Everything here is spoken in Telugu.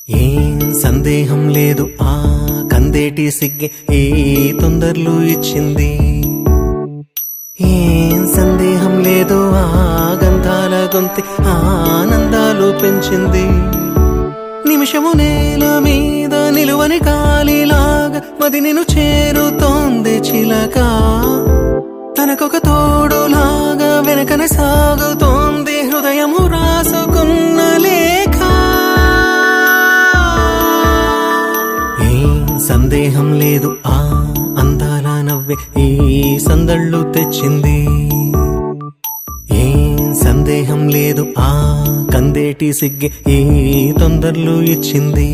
ఏం సందేహం లేదు ఆ కందేటి సిగ్గే ఏ తొందరలు ఇచ్చింది. ఏం సందేహం లేదు ఆ గంధాల గొంతి ఆనందాలు పెంచింది. నిమిషము నేల మీద నిలువని గాలిలాగా మది నిన్ను చేరుతోంది చిలక. తనకొక తోడులాగా వెనకనే సాగుతోంది హృదయము రాసుకున్న లేఖ. ఏం సందేహం లేదు ఆ అందాల నవ్వే ఈ సందళ్ళు తెచ్చింది. ఏం సందేహం లేదు ఆ కందేటి సిగ్గే ఈ తొందరలు ఇచ్చింది.